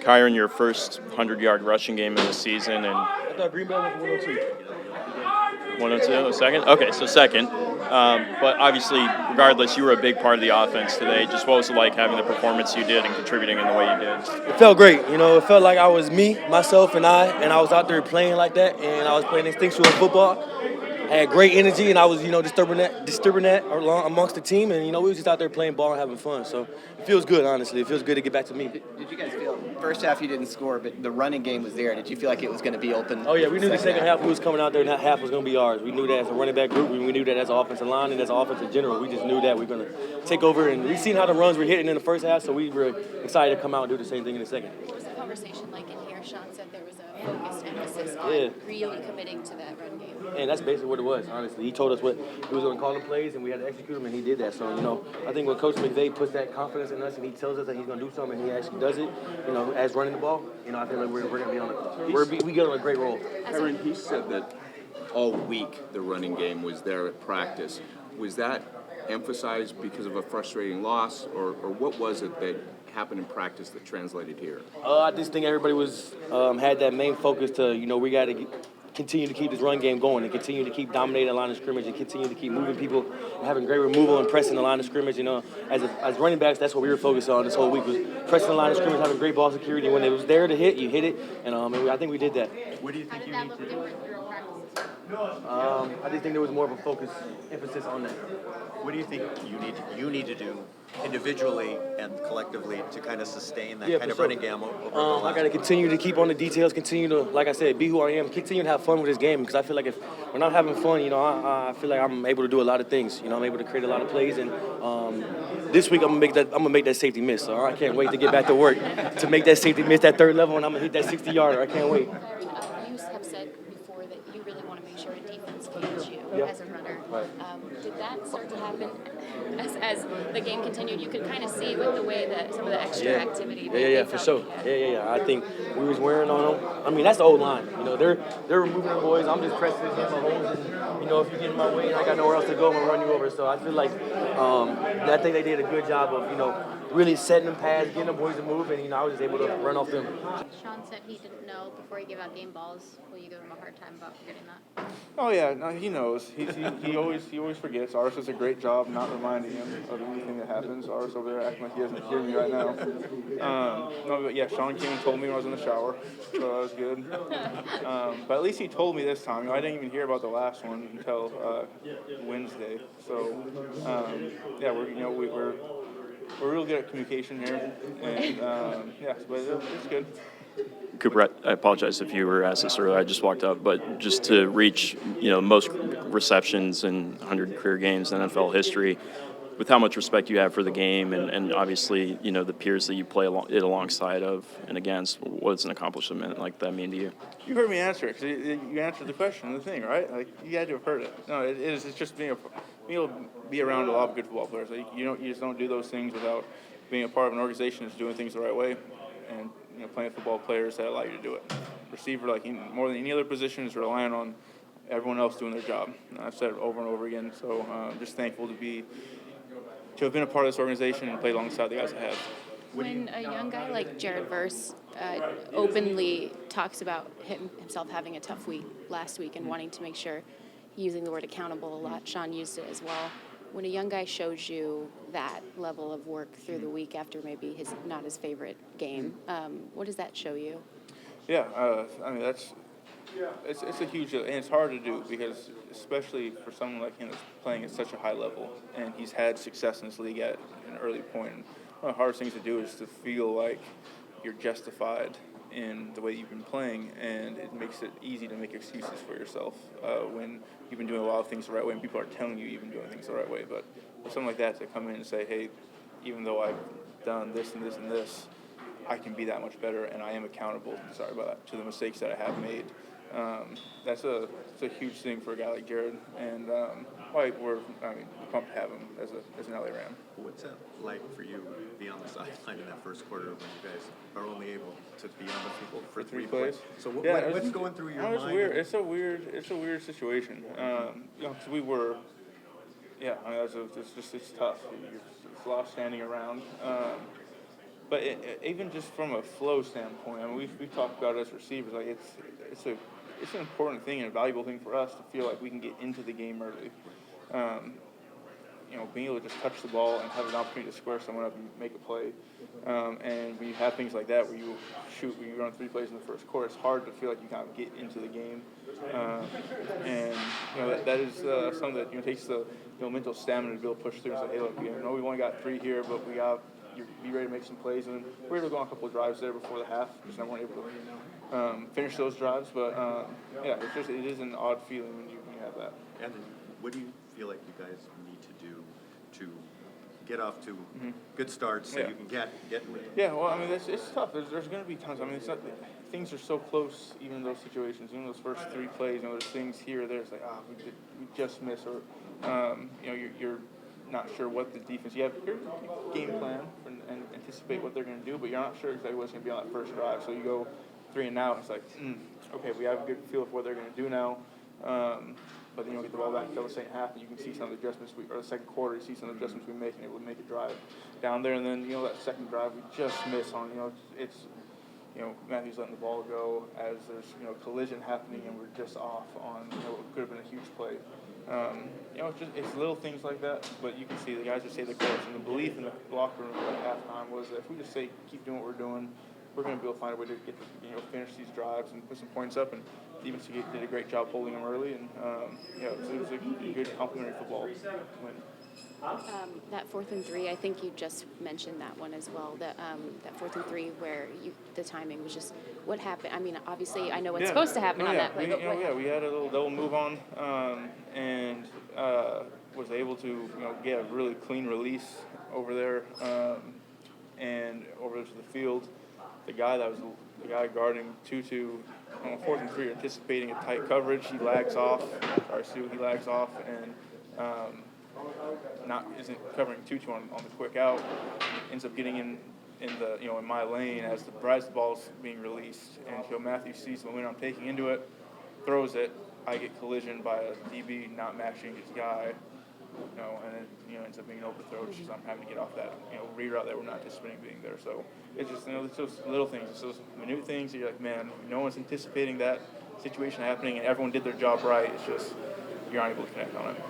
Kyren, your first 100-yard rushing game of the season, and I thought Green Bay was 102. 102, second? Okay, so second. But obviously, regardless, you were a big part of the offense today. Just what was it like having the performance you did and contributing in the way you did? It felt great. It felt like I was me, myself, and I was out there playing like that, and I was playing instinctual football. I had great energy, and I was, disturbing that amongst the team, and, we was just out there playing ball and having fun. So it feels good, honestly. It feels good to get back to me. Did you guys feel, first half you didn't score, but the running game was there. Did you feel like it was going to be open? Oh, yeah, we knew the second half we was coming out there, and that half was going to be ours. We knew that as a running back group. We knew that as an offensive line and as an offense in general. We just knew that we were going to take over, and we seen how the runs were hitting in the first half, so we were excited to come out and do the same thing in the second. What was the conversation like in here? Sean said there was a focused emphasis on really committing to that run game. And that's basically what it was, honestly. He told us what he was going to call the plays, and we had to execute them, and he did that. So, I think when Coach McVay puts that confidence in us and he tells us that he's going to do something and he actually does it, as running the ball, I feel like we're going to be on we get on a great roll. Kyren, he said that all week the running game was there at practice. Was that emphasized because of a frustrating loss, or what was it that happened in practice that translated here? I just think everybody was had that main focus to, we got to continue to keep this run game going and continue to keep dominating the line of scrimmage and continue to keep moving people and having great removal and pressing the line of scrimmage. As running backs, that's what we were focused on this whole week, was pressing the line of scrimmage, having great ball security. When it was there to hit, you hit it, and I think we did that. What do you think you need to do? I just think there was more of a emphasis on that. What do you think you need to do individually and collectively to kind of sustain that kind of running game over the last I got to continue to keep on the details, continue to, like I said, be who I am, continue to have fun with this game, because I feel like if we're not having fun, I feel like I'm able to do a lot of things. I'm able to create a lot of plays, and this week I'm gonna make that safety miss. So I can't wait to get back to work to make that safety miss, that third level, and I'm gonna hit that 60-yarder. I can't wait. You have said before that you really want to make sure a defense gauges you as a runner. Right. Did that start to happen as the game continued? You could kind of see with the way that some of the extra activity. Yeah, for sure. Yeah. I think we was wearing on them. I mean, that's the old line. They're removing the boys. I'm just pressing and getting my holes, and if you get in my way and I got nowhere else to go, I'm gonna run you over. So I feel like I think they did a good job of really setting them pads, getting the boys to move, and I was just able to run off them. Sean said he didn't know before he gave out game balls. Will you give him a hard time about forgetting that? Oh yeah, no, he knows. He always forgets. Ars does a great job not reminding him of anything that happens. Ars over there acting like he doesn't hear me right now. No, but yeah, Sean came and told me when I was in the shower, so that was good. But at least he told me this time. I didn't even hear about the last one until Wednesday. So yeah, we're real good at communication here, and yeah, but it's good. Cooper, I apologize if you were asked this earlier. I just walked up, but just to reach, most receptions in 100 career games in NFL history, with how much respect you have for the game and obviously, the peers that you play it alongside of and against, what's an accomplishment like that mean to you? You heard me answer it, because you answered the question, the thing, right? Like, you had to have heard it. No, it's just being able to be around a lot of good football players. Like, you just don't do those things without being a part of an organization that's doing things the right way, and playing with football players that allow you to do it. Receiver, like more than any other position, is relying on everyone else doing their job. And I've said it over and over again. So I'm just thankful to have been a part of this organization and play alongside the guys I have. When a young guy like Jared Verse openly talks about himself having a tough week last week and wanting to make sure, using the word accountable a lot, Sean used it as well. When a young guy shows you that level of work through the week after maybe not his favorite game, what does that show you? Yeah, I mean it's a huge, and it's hard to do because especially for someone like him that's playing at such a high level and he's had success in this league at an early point. And one of the hardest things to do is to feel like you're justified in the way you've been playing, and it makes it easy to make excuses for yourself when you've been doing a lot of things the right way and people are telling you you've been doing things the right way. But for something like that to come in and say, hey, even though I've done this and this and this, I can be that much better, and I am accountable, to the mistakes that I have made. It's a huge thing for a guy like Jared, and we're pumped to have him as an LA Ram. What's it like for you to be on the sideline in that first quarter when you guys are only able to be on the field for three plays? So what's going through your mind? Weird. It's a weird situation. Because we were, it's tough. It's lost standing around. But even just from a flow standpoint, I mean, we've talked about it as receivers. Like it's an important thing and a valuable thing for us to feel like we can get into the game early. Being able to just touch the ball and have an opportunity to square someone up and make a play. And when you have things like that where you run 3 plays in the first quarter, it's hard to feel like you kind of get into the game. That is something that takes the mental stamina to be able to push through and say, hey, look, we've only got 3 here, but you be ready to make some plays. And we were able to go on a couple of drives there before the half, because I weren't able to finish those drives. But it is an odd feeling when you have that. And then what do you feel like you guys need to do to get off to good starts so you can get with it? Yeah, well, I mean, it's tough. There's going to be times. I mean, things are so close, even those situations, even those first 3 plays. There's things here or there. It's like, we just missed, or you're not sure what the defense. You have your game plan and anticipate what they're going to do, but you're not sure exactly what's going to be on that first drive. So you go 3 and out. It's like, okay, we have a good feel for what they're going to do now. But then you'll get the ball back until the second half, and you can see some of the adjustments or the second quarter, you see some of the adjustments we make, and able to make a drive down there. And then, that second drive we just miss on. Matthew's letting the ball go as there's, collision happening, and we're just off on, what could have been a huge play. It's little things like that, but you can see the guys just say the coach, and the belief in the locker room at halftime was that if we just keep doing what we're doing, we're going to be able to find a way to get finish these drives and put some points up. And even did a great job holding them early, and it was a good complimentary football win. That 4th and 3, I think you just mentioned that one as well. That 4th and 3 where the timing was just what happened. I mean, obviously I know what's supposed to happen on that play. We had a little double move on, and was able to get a really clean release over there, and over to the field. The guy guarding Tutu on 4th and 3, anticipating a tight coverage. He lags off. He lags off and isn't covering Tutu on the quick out. Ends up getting in my lane as the ball's being released, and Matthew sees the momentum I'm taking into it, throws it. I get collision by a DB not matching his guy. And it ends up being an overthrow, just I'm having to get off that, reroute that we're not anticipating being there. So it's just, it's those little things, it's those minute things that you're like, man, no one's anticipating that situation happening, and everyone did their job right. It's just, you're not able to connect on it.